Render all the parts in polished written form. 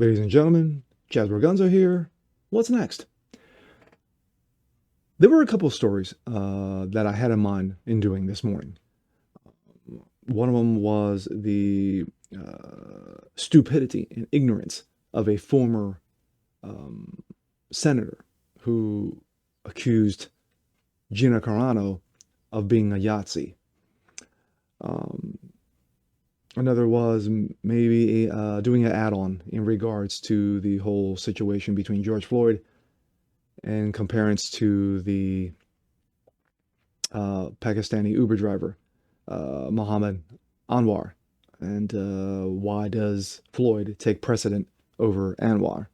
Ladies and gentlemen, Chaz Braganza here. What's next? There were a couple of stories that I had in mind in doing this morning. One of them was the stupidity and ignorance of a former senator who accused Gina Carano of being a Yahtzee. Um, Another was maybe doing an add-on in regards to the whole situation between George Floyd and comparing it to the Pakistani Uber driver, Mohammed Anwar. And why does Floyd take precedent over Anwar?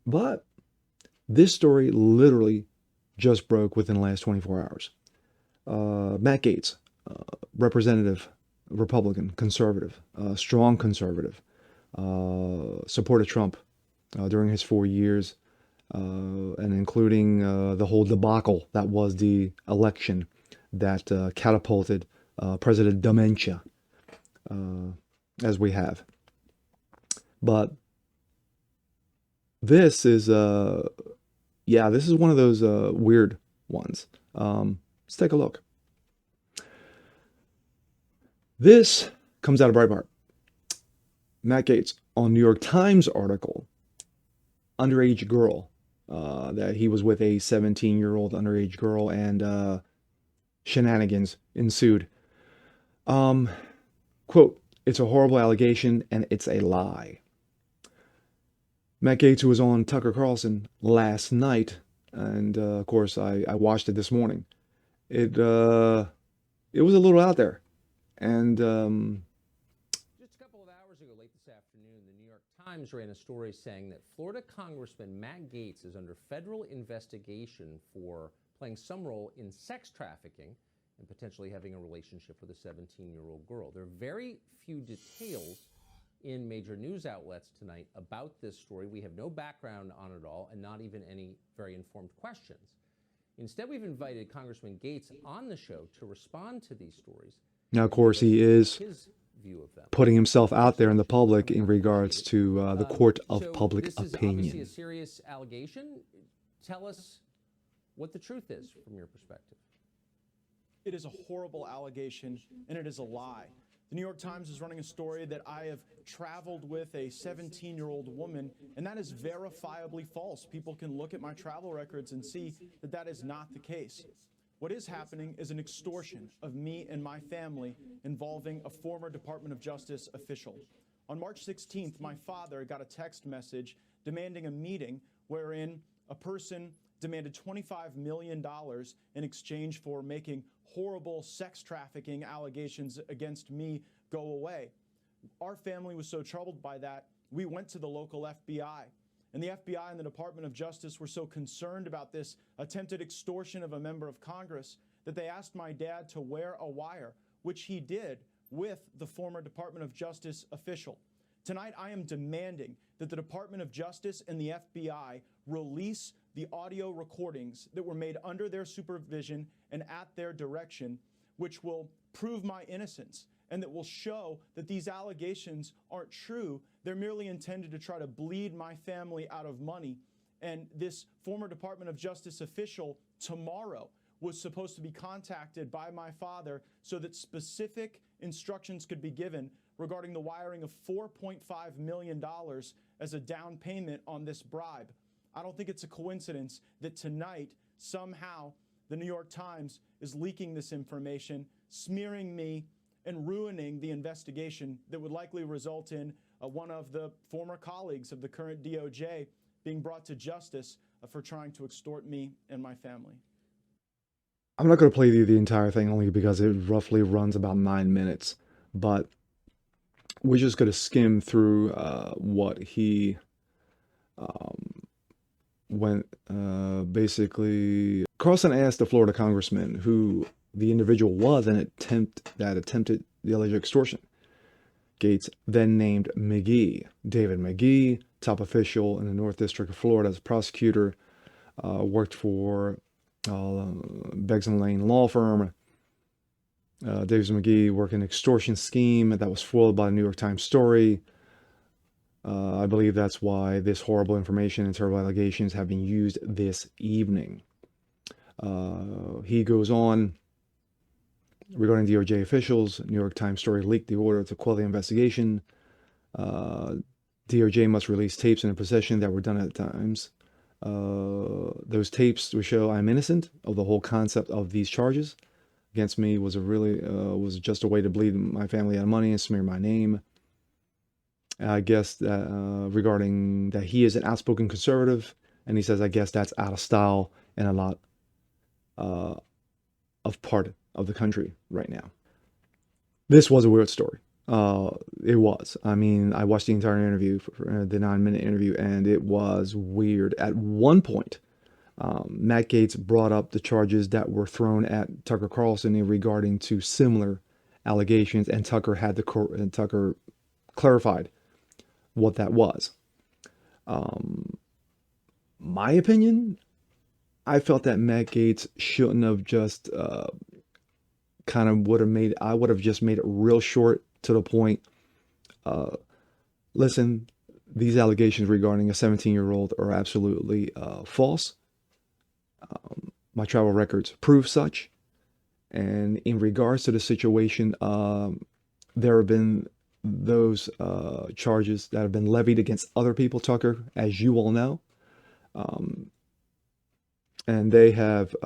But this story literally just broke within the last 24 hours. Matt Gaetz, representative, Republican, conservative, strong conservative, supported Trump during his 4 years, and including the whole debacle that was the election that catapulted President Dementia, as we have. But this is, this is one of those weird ones. Let's take a look. This comes out of Breitbart. Matt Gaetz on New York Times article, underage girl, that he was with a 17-year-old underage girl, and shenanigans ensued. Quote, "It's a horrible allegation and it's a lie." Matt Gaetz, who was on Tucker Carlson last night, and of course I watched it this morning. It was a little out there. And just a couple of hours ago, late this afternoon, the New York Times ran a story saying that Florida Congressman Matt Gaetz is under federal investigation for playing some role in sex trafficking and potentially having a relationship with a 17-year-old girl. There are very few details in major news outlets tonight about this story. We have no background on it all, and not even any very informed questions. Instead, we've invited Congressman Gaetz on the show to respond to these stories. now, of course, he is putting himself out there in the public in regards to the court of public this is opinion. obviously a serious allegation. Tell us what the truth is from your perspective. It is a horrible allegation, and it is a lie. The New York Times is running a story that I have traveled with a 17-year-old woman, and that is verifiably false. People can look at my travel records and see that that is not the case. What is happening is an extortion of me and my family involving a former Department of Justice official. On March 16th, my father got a text message demanding a meeting wherein a person demanded $25 million in exchange for making horrible sex trafficking allegations against me go away. Our family was so troubled by that, we went to the local FBI. And the FBI and the Department of Justice were so concerned about this attempted extortion of a member of Congress that they asked my dad to wear a wire, which he did with the former Department of Justice official. Tonight, I am demanding that the Department of Justice and the FBI release the audio recordings that were made under their supervision and at their direction, which will prove my innocence and that will show that these allegations aren't true. They're merely intended to try to bleed my family out of money. And this former Department of Justice official tomorrow was supposed to be contacted by my father so that specific instructions could be given regarding the wiring of $4.5 million as a down payment on this bribe. I don't think it's a coincidence that tonight, somehow, the New York Times is leaking this information, smearing me, and ruining the investigation that would likely result in one of the former colleagues of the current DOJ being brought to justice for trying to extort me and my family. I'm not going to play you the entire thing only because it roughly runs about 9 minutes, but we're just going to skim through what he basically. Carlson asked the Florida congressman who the individual was that attempted the alleged extortion. Gaetz then named McGee, David McGee, top official in the North District of Florida as a prosecutor, worked for Beggs and Lane law firm. David McGee worked an extortion scheme that was foiled by the New York Times story. I believe that's why this horrible information and terrible allegations have been used this evening. He goes on regarding DOJ officials. New York Times story leaked the order to quell the investigation. DOJ must release tapes in their possession that were done at the Times. Those tapes will show I'm innocent of the whole concept of these charges against me was just a way to bleed my family out of money and smear my name. I guess that regarding that he is an outspoken conservative, and he says I guess that's out of style in a lot of part of the country right now. This was a weird story. It was. I mean, I watched the entire interview, the 9-minute interview, and it was weird. At one point, Matt Gaetz brought up the charges that were thrown at Tucker Carlson in regarding to similar allegations, and Tucker clarified what that was. My opinion, I felt that Matt Gaetz shouldn't have just I would have just made it real short to the point. Listen, these allegations regarding a 17-year-old are absolutely false. My travel records prove such. And in regards to the situation, there have been those charges that have been levied against other people, Tucker, as you all know. And they have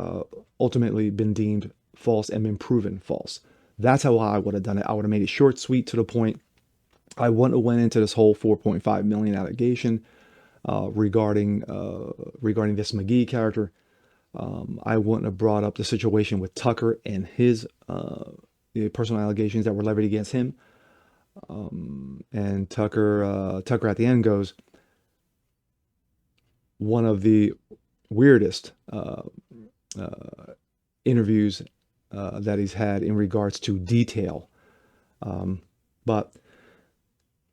ultimately been deemed false and been proven false. That's how I would have done it. I would have made it short, sweet, to the point. I wouldn't have went into this whole 4.5 million allegation regarding this McGee character. I wouldn't have brought up the situation with Tucker and his personal allegations that were levied against him. And Tucker at the end goes, one of the weirdest interviews that he's had in regards to detail. But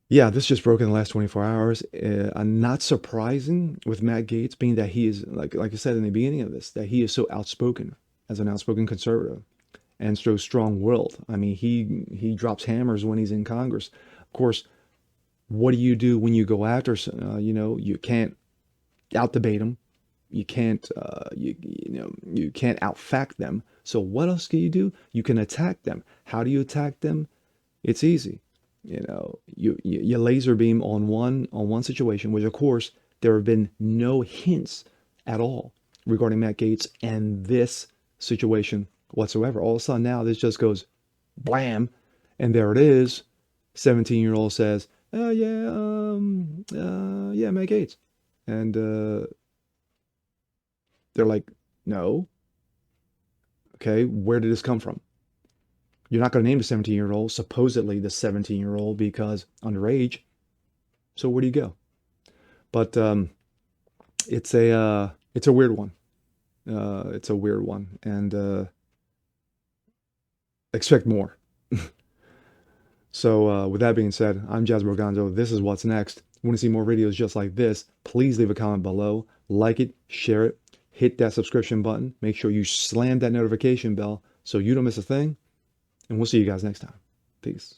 yeah, this just broke in the last 24 hours. Not surprising with Matt Gaetz, being that he is, like I said in the beginning of this, that he is so outspoken as an outspoken conservative and so strong-willed. I mean, he drops hammers when he's in Congress. Of course, what do you do when you go after, you can't out-debate them. You can't, you can't out-fact them. So what else can you do? You can attack them. How do you attack them? It's easy. You laser beam on one situation, which of course there have been no hints at all regarding Matt Gaetz and this situation whatsoever. All of a sudden now this just goes blam, and there it is. 17-year-old says, yeah, Matt Gaetz. And they're like, no. Okay, where did this come from? You're not going to name the 17-year-old, supposedly the 17-year-old, because underage. So where do you go? But it's a weird one. It's a weird one, and expect more. So with that being said, I'm Jazz Borganzo. This is What's Next. Want to see more videos just like this? Please leave a comment below. Like it, share it, hit that subscription button. Make sure you slam that notification bell so you don't miss a thing. And we'll see you guys next time. Peace.